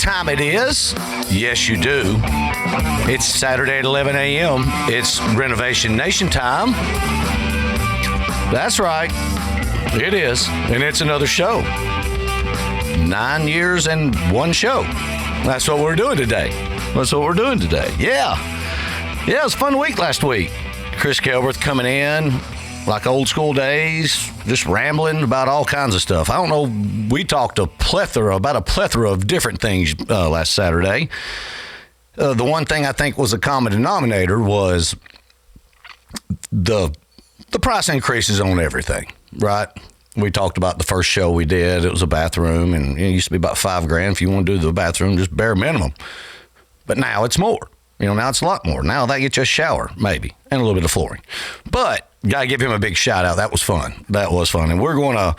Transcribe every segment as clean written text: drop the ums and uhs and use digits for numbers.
time it is? Yes, you do. It's Saturday at 11 a.m. It's Renovation Nation time. That's right. It is. And it's another show. 9 years and one show. That's what we're doing today. Yeah, it was a fun week last week. Chris Kelworth coming in like old school days, just rambling about all kinds of stuff. I don't know, we talked about a plethora of different things last Saturday. The one thing I think was a common denominator was the price increases on everything, right? We talked about the first show we did. It was a bathroom, and it used to be about $5,000 if you want to do the bathroom, just bare minimum. But now it's more. Now it's a lot more. Now that gets you a shower, maybe, and a little bit of flooring. But got to give him a big shout out. That was fun. And we're going to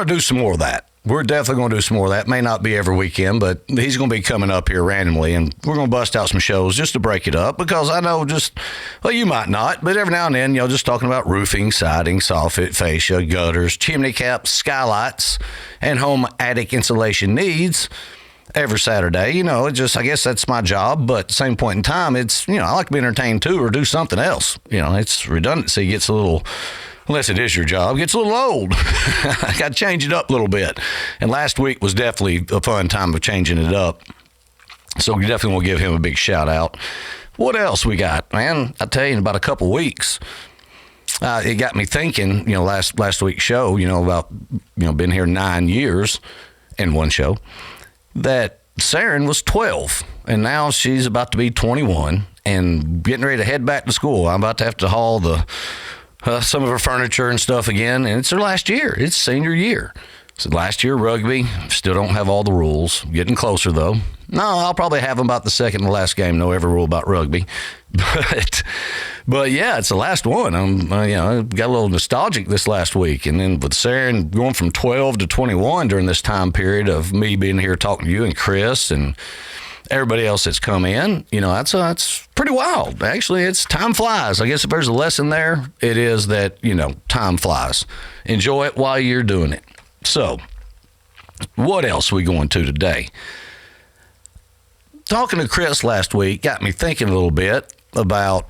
do some more of that. We're definitely going to do some more of that. May not be every weekend, but he's going to be coming up here randomly, and we're going to bust out some shows just to break it up, because I know you might not, but every now and then, just talking about roofing, siding, soffit, fascia, gutters, chimney caps, skylights, and home attic insulation needs every Saturday. I guess that's my job, but at the same point in time, it's, I like to be entertained too, or do something else. It's redundancy gets a little, unless it is your job, gets a little old. I got to change it up a little bit. And last week was definitely a fun time of changing it up. So we definitely want to give him a big shout out. What else we got, man? I tell you, in about a couple weeks, it got me thinking, last week's show, about, been here 9 years in one show, that Saren was 12, and now she's about to be 21 and getting ready to head back to school. I'm about to have to haul some of her furniture and stuff again, and it's her last year. It's senior year. So last year rugby, still don't have all the rules. Getting closer though. No, I'll probably have them about the second to last game. No every rule about rugby, but yeah, it's the last one. I got a little nostalgic this last week, and then with Saren going from 12 to 21 during this time period of me being here talking to you and Chris and everybody else that's come in, that's pretty wild. Actually, it's time flies. I guess if there's a lesson there, it is that, time flies. Enjoy it while you're doing it. So, what else are we going to today? Talking to Chris last week got me thinking a little bit about,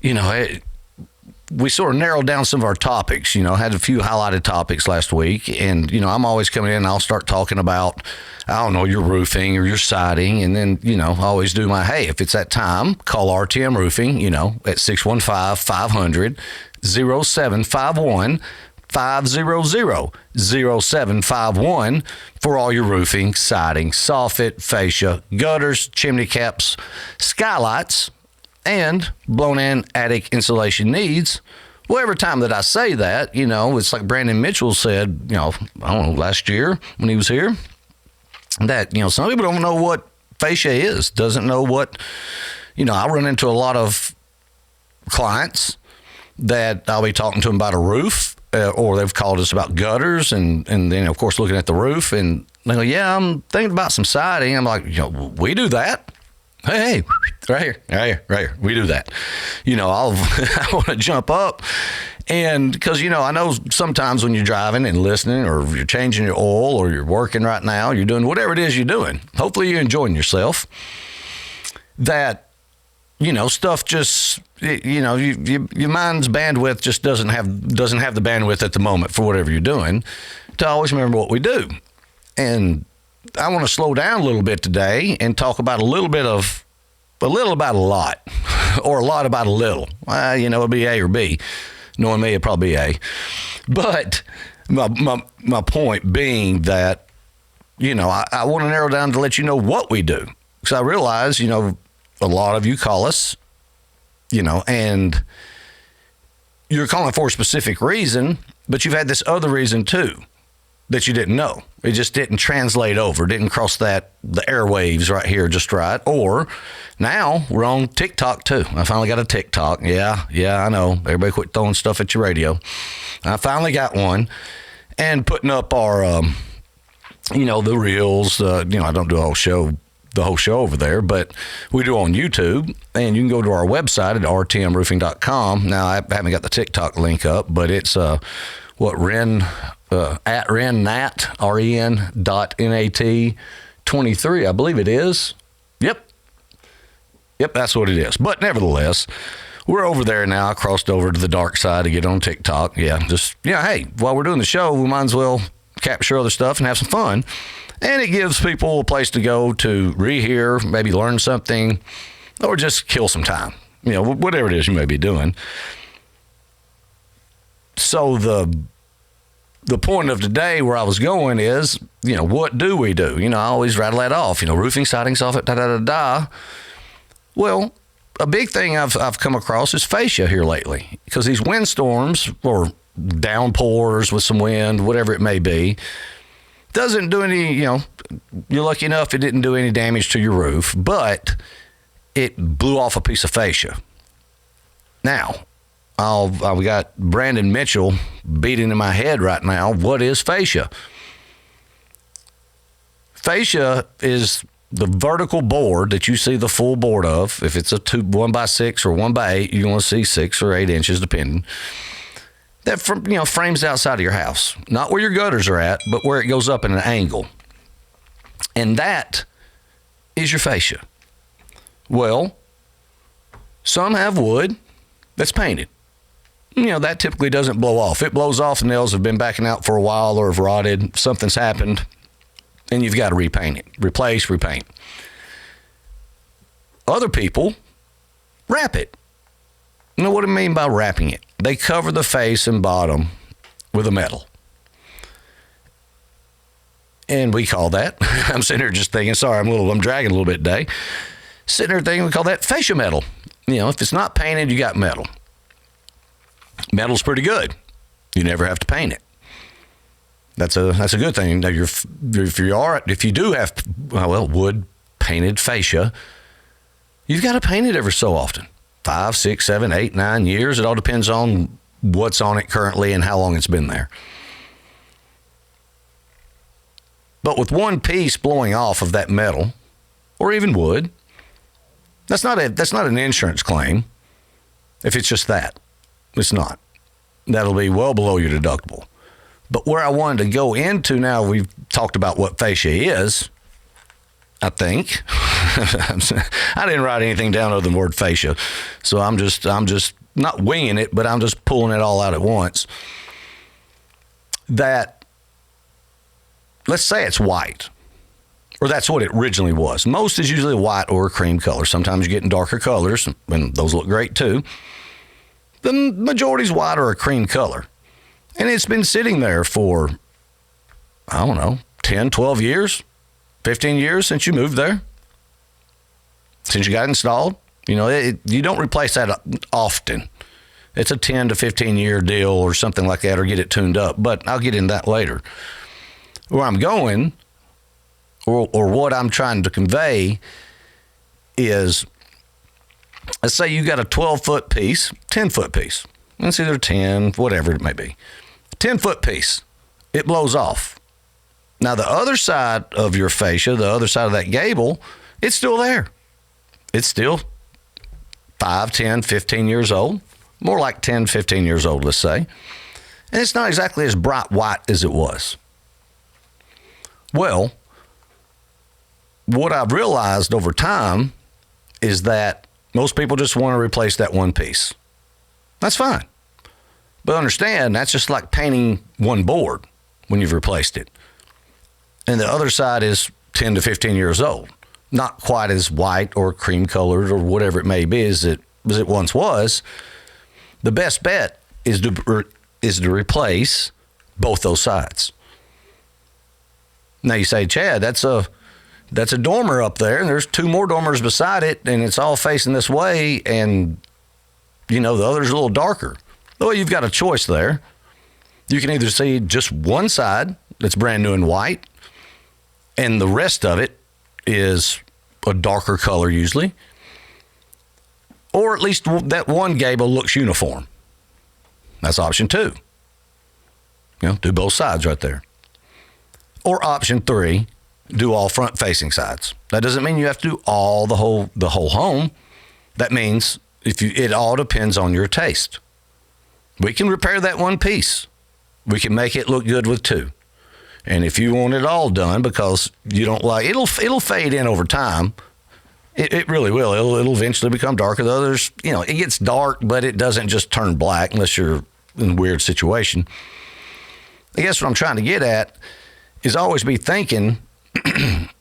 we sort of narrowed down some of our topics, had a few highlighted topics last week. And, I'm always coming in and I'll start talking about, your roofing or your siding. And then, I always do hey, if it's that time, call RTM Roofing, at 615-500-0751. 500-0751 for all your roofing, siding, soffit, fascia, gutters, chimney caps, skylights, and blown-in attic insulation needs. Well, every time that I say that, it's like Brandon Mitchell said, last year when he was here, that, some people don't know what fascia is, doesn't know what, I run into a lot of clients that I'll be talking to them about a roof, or they've called us about gutters, and then, of course, looking at the roof, and they go, yeah, I'm thinking about some siding. I'm like, we do that. Hey, right here. We do that. I want to jump up, and because, I know sometimes when you're driving and listening, or you're changing your oil, or you're working right now, you're doing whatever it is you're doing. Hopefully you're enjoying yourself. That, stuff just, your mind's bandwidth just doesn't have the bandwidth at the moment for whatever you're doing to always remember what we do. And I want to slow down a little bit today and talk about a little about a lot, or a lot about a little. It'd be A or B. Knowing me, it'd probably be A. But my point being that, I want to narrow down to let you know what we do. Because I realize, a lot of you call us, and you're calling for a specific reason, but you've had this other reason too that you didn't know. It just didn't translate over, didn't cross the airwaves right here just right. Or now we're on TikTok too. I finally got a TikTok. Yeah, I know. Everybody quit throwing stuff at your radio. I finally got one, and putting up our, the reels. I don't do the whole show over there, but we do on YouTube, and you can go to our website at rtmroofing.com. Now, I haven't got the TikTok link up, but it's at RenNat, REN.NAT. 23, I believe it is. Yep, that's what it is. But nevertheless, we're over there now. I crossed over to the dark side to get on TikTok. Hey, while we're doing the show, we might as well capture other stuff and have some fun. And it gives people a place to go to rehear, maybe learn something, or just kill some time. Whatever it is you may be doing. So the point of today where I was going is, what do we do? I always rattle that off, roofing, siding, soffit, da-da-da-da. Well, a big thing I've come across is fascia here lately, because these windstorms or downpours with some wind, whatever it may be, doesn't do any, you're lucky enough it didn't do any damage to your roof, but it blew off a piece of fascia. Now, we got Brandon Mitchell beating in my head right now. What is fascia? Fascia is the vertical board that you see the full board of. If it's a 1x6 or 1x8, you're going to see 6 or 8 inches, depending. That frames outside of your house, not where your gutters are at, but where it goes up in an angle, and that is your fascia. Well, some have wood that's painted. That typically doesn't blow off. It blows off, the nails have been backing out for a while or have rotted, something's happened, and you've got to repaint it, repaint. Other people wrap it. You know what I mean by wrapping it? They cover the face and bottom with a metal. And we call that, I'm sitting here just thinking, sorry, I'm dragging a little bit today. Sitting there thinking, we call that fascia metal. If it's not painted, you got metal. Metal's pretty good. You never have to paint it. That's a good thing. Now, if you do have wood painted fascia, you've got to paint it every so often. 5, 6, 7, 8, 9 years. It all depends on what's on it currently and how long it's been there. But with one piece blowing off of that metal, or even wood, that's not an insurance claim. If it's just that, it's not. That'll be well below your deductible. But where I wanted to go into now, we've talked about what fascia is. I think I didn't write anything down other than the word fascia, so I'm just not winging it, but I'm just pulling it all out at once. That, let's say it's white, or that's what it originally was. Most is usually white or a cream color. Sometimes you're getting darker colors, and those look great too. The majority's white or a cream color, and it's been sitting there for, 10, 12 years. 15 years since you moved there, since you got installed. You don't replace that often. It's a 10 to 15 year deal or something like that, or get it tuned up. But I'll get into that later. Where I'm going, or what I'm trying to convey is, let's say you got a 12-foot piece, 10-foot piece. It's either 10, whatever it may be. 10-foot piece. It blows off. Now, the other side of your fascia, the other side of that gable, it's still there. It's still 5, 10, 15 years old. More like 10, 15 years old, let's say. And it's not exactly as bright white as it was. Well, what I've realized over time is that most people just want to replace that one piece. That's fine. But understand, that's just like painting one board when you've replaced it. And the other side is 10 to 15 years old. Not quite as white or cream colored or whatever it may be as it once was. The best bet is to replace both those sides. Now you say, Chad, that's a dormer up there, and there's 2 more dormers beside it, and it's all facing this way, and the other's a little darker. Well, you've got a choice there. You can either see just one side that's brand new and white, and the rest of it is a darker color usually, or at least that one gable looks uniform. That's option 2. Do both sides right there. Or option 3, do all front facing sides. That doesn't mean you have to do all the whole home. That means it all depends on your taste. We can repair that one piece. We can make it look good with 2. And if you want it all done because you don't like it'll fade in over time. It really will. It'll eventually become darker. The others, it gets dark, but it doesn't just turn black unless you're in a weird situation. I guess what I'm trying to get at is always be thinking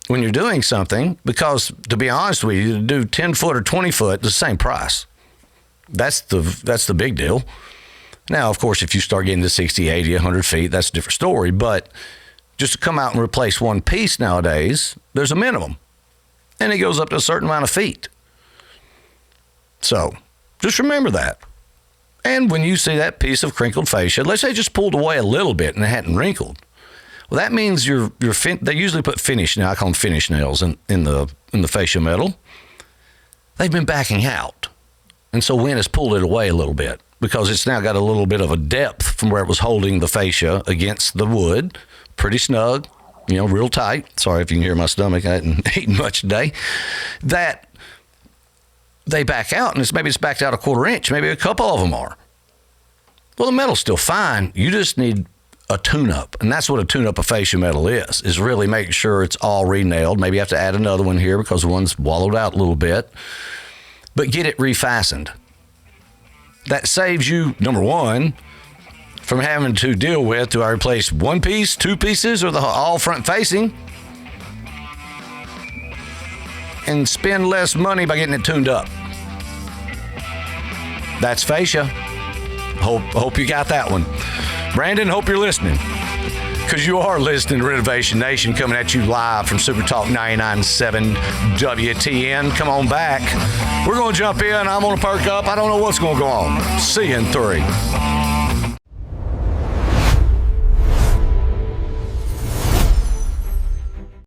when you're doing something, because to be honest with you, to do 10 foot or 20 foot, the same price. That's the big deal. Now, of course, if you start getting to 60, 80, 100 feet, that's a different story. But just to come out and replace one piece nowadays, there's a minimum. And it goes up to a certain amount of feet. So just remember that. And when you see that piece of crinkled fascia, let's say it just pulled away a little bit and it hadn't wrinkled. Well, that means they usually put finish, now I call them finish nails in the fascia metal. They've been backing out. And so wind has pulled it away a little bit because it's now got a little bit of a depth from where it was holding the fascia against the wood. Pretty snug, real tight. Sorry if you can hear my stomach. I hadn't eaten much today. That they back out, and maybe it's backed out a quarter inch. Maybe a couple of them are. Well, the metal's still fine. You just need a tune-up, and that's what a tune-up of fascia metal is really making sure it's all re-nailed. Maybe you have to add another one here because one's wallowed out a little bit, but get it refastened. That saves you, number one, from having to deal with, do I replace one piece, two pieces, or the all front facing? And spend less money by getting it tuned up. That's fascia. Hope you got that one. Brandon, hope you're listening. Because you are listening to Renovation Nation, coming at you live from Super Talk 99.7 WTN. Come on back. We're going to jump in. I'm going to perk up. I don't know what's going to go on. See you in 3.